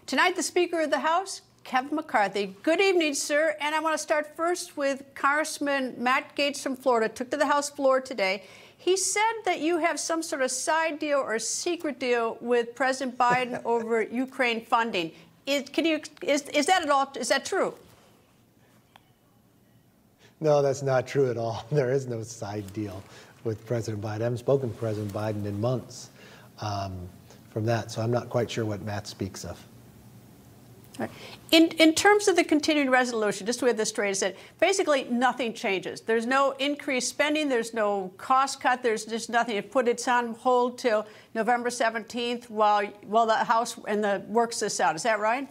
Tonight, the Speaker of the House, Kevin McCarthy. Good evening, sir. And I want to start first with Congressman Matt Gaetz from Florida. Took to the House floor today. He said that you have some sort of side deal or secret deal with President Biden over Ukraine funding. Is that at all? Is that true? No, that's not true at all. There is no side deal with President Biden. I haven't spoken to President Biden in months from that, so I'm not quite sure what Matt speaks of. Right. In terms of the continuing resolution, just to get this straight, is that basically nothing changes. There's no increased spending. There's no cost cut. There's just nothing. It's on hold till November 17th while the House works this out. Is that right?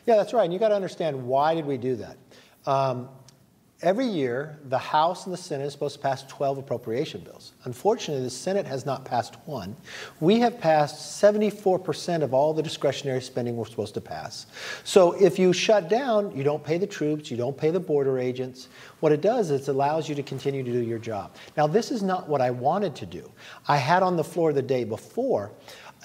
Yeah, that's right. And you got to understand, why did we do that? Every year, the House and the Senate is supposed to pass 12 appropriation bills. Unfortunately, the Senate has not passed one. We have passed 74% of all the discretionary spending we're supposed to pass. So if you shut down, you don't pay the troops, you don't pay the border agents. What it does is it allows you to continue to do your job. Now, this is not what I wanted to do. I had on the floor the day before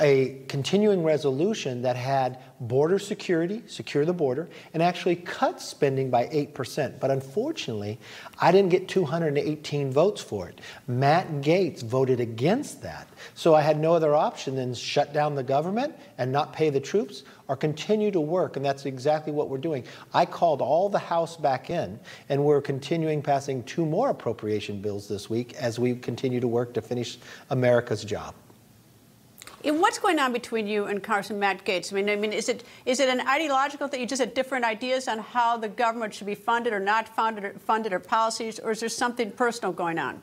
a continuing resolution that had border security, secure the border, and actually cut spending by 8%. But unfortunately, I didn't get 218 votes for it. Matt Gaetz voted against that. So I had no other option than shut down the government and not pay the troops or continue to work, and that's exactly what we're doing. I called all the House back in, and we're continuing passing 2 more appropriation bills this week as we continue to work to finish America's job. And what's going on between you and Congressman Matt Gaetz? I mean, is it an ideological thing? You just have different ideas on how the government should be funded or not funded or policies, or is there something personal going on?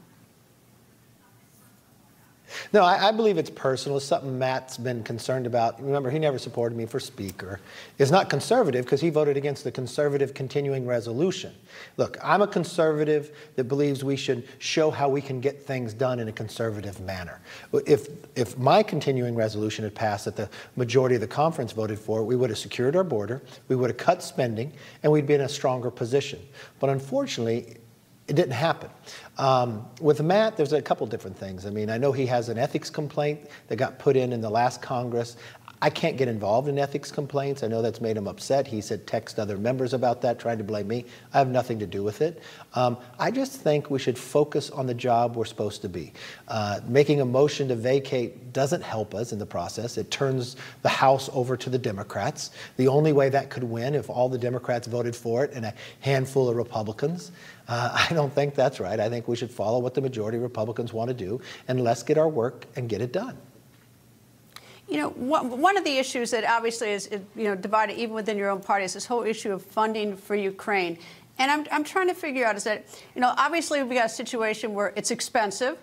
No, I believe it's personal. It's something Matt's been concerned about. Remember, he never supported me for Speaker. It's not conservative because he voted against the conservative continuing resolution. Look, I'm a conservative that believes we should show how we can get things done in a conservative manner. If my continuing resolution had passed that the majority of the conference voted for, we would have secured our border, we would have cut spending, and we'd be in a stronger position. But unfortunately, it didn't happen. With Matt, there's a couple different things. I mean, I know he has an ethics complaint that got put in the last Congress. I can't get involved in ethics complaints. I know that's made him upset. He said text other members about that, trying to blame me. I have nothing to do with it. I just think we should focus on the job we're supposed to be. Making a motion to vacate doesn't help us in the process. It turns the House over to the Democrats. The only way that could win if all the Democrats voted for it and a handful of Republicans. I don't think that's right. I think we should follow what the majority of Republicans want to do, and let's get our work and get it done. You know, one of the issues that obviously is, divided even within your own party is this whole issue of funding for Ukraine. And I'm trying to figure out is that, obviously we got a situation where it's expensive.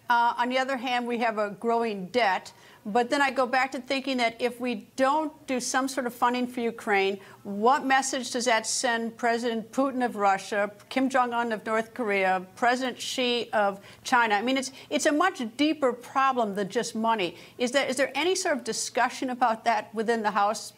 On the other hand, we have a growing debt. But then I go back to thinking that if we don't do some sort of funding for Ukraine, what message does that send President Putin of Russia, Kim Jong-un of North Korea, President Xi of China? I mean, it's a much deeper problem than just money. Is there any sort of discussion about that within the House?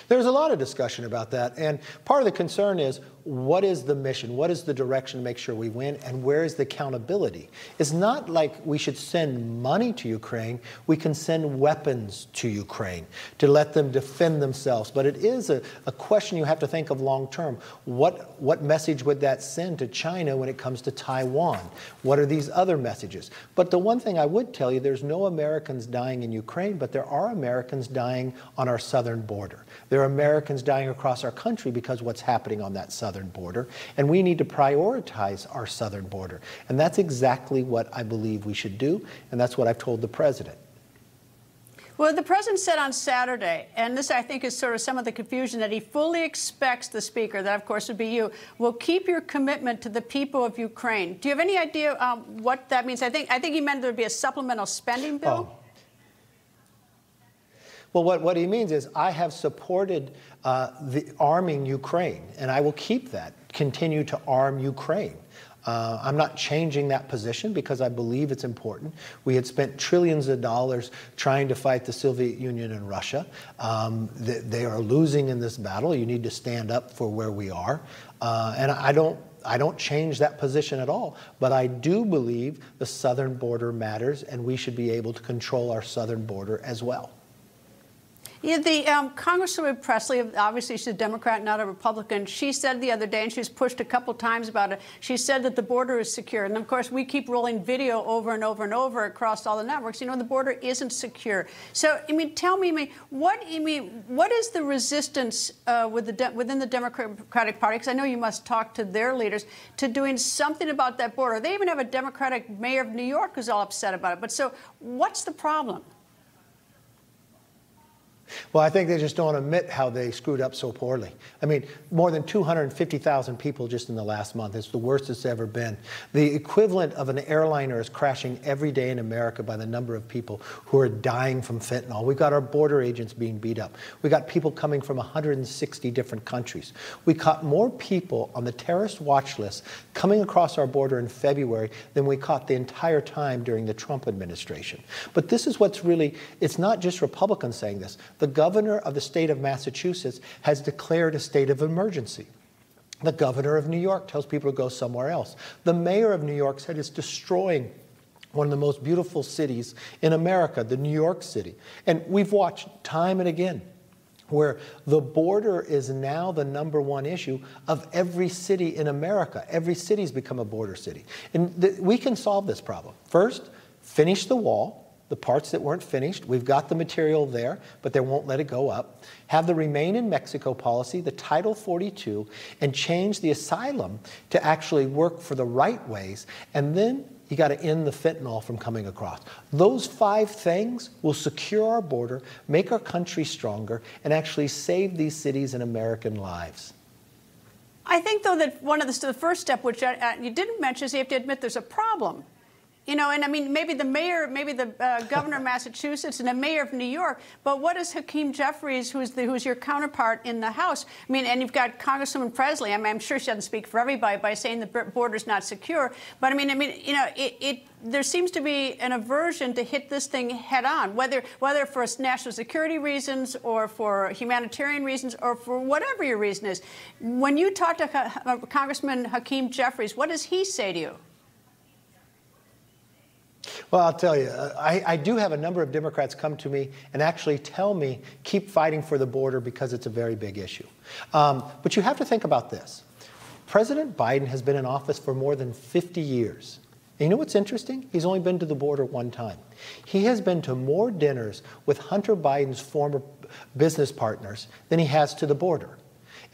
There's a lot of discussion about that, and part of the concern is, what is the mission? What is the direction to make sure we win, and where is the accountability? It's not like we should send money to Ukraine. We can send weapons to Ukraine to let them defend themselves, but it is a question you have to think of long term. What message would that send to China when it comes to Taiwan? What are these other messages? But the one thing I would tell you, there's no Americans dying in Ukraine, but there are Americans dying on our southern border. There are Americans dying across our country because of what's happening on that southern border, and we need to prioritize our southern border. And that's exactly what I believe we should do, and that's what I've told the president. Well, the president said on Saturday, and this I think is sort of some of the confusion, that he fully expects the Speaker, that of course would be you, will keep your commitment to the people of Ukraine. Do you have any idea what that means? I think he meant there'd be a supplemental spending bill. Oh. Well, what he means is I have supported the arming Ukraine, and I will keep that, continue to arm Ukraine. I'm not changing that position because I believe it's important. We had spent trillions of dollars trying to fight the Soviet Union and Russia. They are losing in this battle. You need to stand up for where we are. And I don't I don't change that position at all, but I do believe the southern border matters, and we should be able to control our southern border as well. Yeah, the Congresswoman Presley, obviously she's a Democrat, not a Republican. She said the other day, and she was pushed a couple times about it, she said that the border is secure. And of course, we keep rolling video over and over and over across all the networks. You know, the border isn't secure. So, I mean, tell me, what is the resistance within the Democratic Party? Because I know you must talk to their leaders to doing something about that border. They even have a Democratic mayor of New York who's all upset about it. But so, what's the problem? Well, I think they just don't admit how they screwed up so poorly. I mean, more than 250,000 people just in the last month. It's the worst it's ever been. The equivalent of an airliner is crashing every day in America by the number of people who are dying from fentanyl. We've got our border agents being beat up. We got people coming from 160 different countries. We caught more people on the terrorist watch list coming across our border in February than we caught the entire time during the Trump administration. But this is what's really, it's not just Republicans saying this. The governor of the state of Massachusetts has declared a state of emergency. The governor of New York tells people to go somewhere else. The mayor of New York said it's destroying one of the most beautiful cities in America, the New York City. And we've watched time and again where the border is now the #1 issue of every city in America. Every city's become a border city. And we can solve this problem. First, finish the wall. The parts that weren't finished, we've got the material there, but they won't let it go up. Have the Remain in Mexico policy, the Title 42, and change the asylum to actually work for the right ways. And then you got to end the fentanyl from coming across. Those 5 things will secure our border, make our country stronger, and actually save these cities and American lives. I think, though, that one of the first step, which you didn't mention, is you have to admit there's a problem. You know, and I mean, maybe the mayor, maybe the governor of Massachusetts and the mayor of New York, but what is Hakeem Jeffries, who's your counterpart in the House? I mean, and you've got Congresswoman Presley. I mean, I'm sure she doesn't speak for everybody by saying the border's not secure, but I mean, you know, there seems to be an aversion to hit this thing head on, whether for national security reasons or for humanitarian reasons or for whatever your reason is. When you talk to Congressman Hakeem Jeffries, what does he say to you? Well, I'll tell you, I do have a number of Democrats come to me and actually tell me, keep fighting for the border because it's a very big issue. But you have to think about this. President Biden has been in office for more than 50 years. And you know what's interesting? He's only been to the border one time. He has been to more dinners with Hunter Biden's former business partners than he has to the border.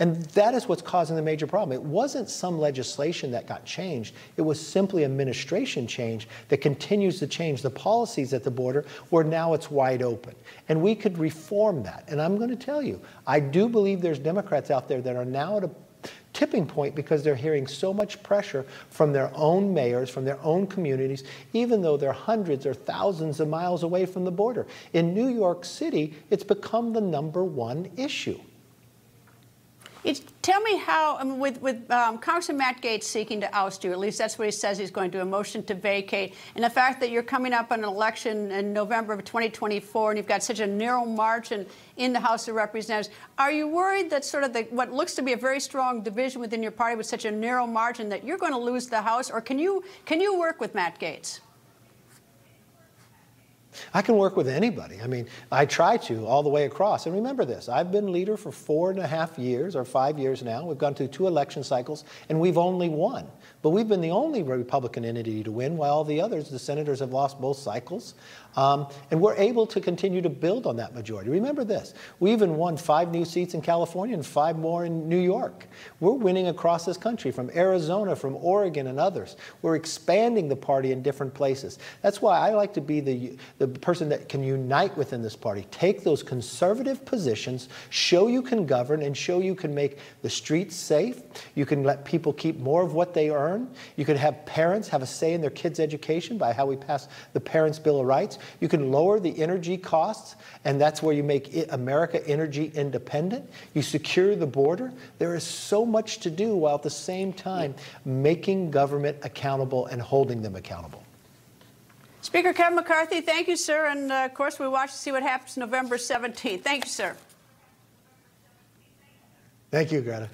And that is what's causing the major problem. It wasn't some legislation that got changed. It was simply administration change that continues to change the policies at the border where now it's wide open. And we could reform that. And I'm going to tell you, I do believe there's Democrats out there that are now at a tipping point because they're hearing so much pressure from their own mayors, from their own communities, even though they're hundreds or thousands of miles away from the border. In New York City, it's become the #1 issue. Tell me how, I mean, with Congressman Matt Gaetz seeking to oust you, at least that's what he says he's going to do, a motion to vacate, and the fact that you're coming up on an election in November of 2024 and you've got such a narrow margin in the House of Representatives, are you worried that sort of what looks to be a very strong division within your party with such a narrow margin that you're going to lose the House, or can you work with Matt Gaetz? I can work with anybody. I mean, I try to all the way across. And remember this, I've been leader for 4.5 years or 5 years now. We've gone through 2 election cycles and we've only won. But we've been the only Republican entity to win, while all the others, the senators, have lost both cycles. And we're able to continue to build on that majority. Remember this, we even won 5 new seats in California and 5 more in New York. We're winning across this country, from Arizona, from Oregon, and others. We're expanding the party in different places. That's why I like to be the person that can unite within this party. Take those conservative positions, show you can govern, and show you can make the streets safe. You can let people keep more of what they earn. You can have parents have a say in their kids' education by how we pass the Parents' Bill of Rights. You can lower the energy costs, and that's where you make America energy independent. You secure the border. There is so much to do while at the same time making government accountable and holding them accountable. Speaker Kevin McCarthy, thank you, sir. And, of course, we watch to see what happens November 17th. Thank you, sir. Thank you, Greta.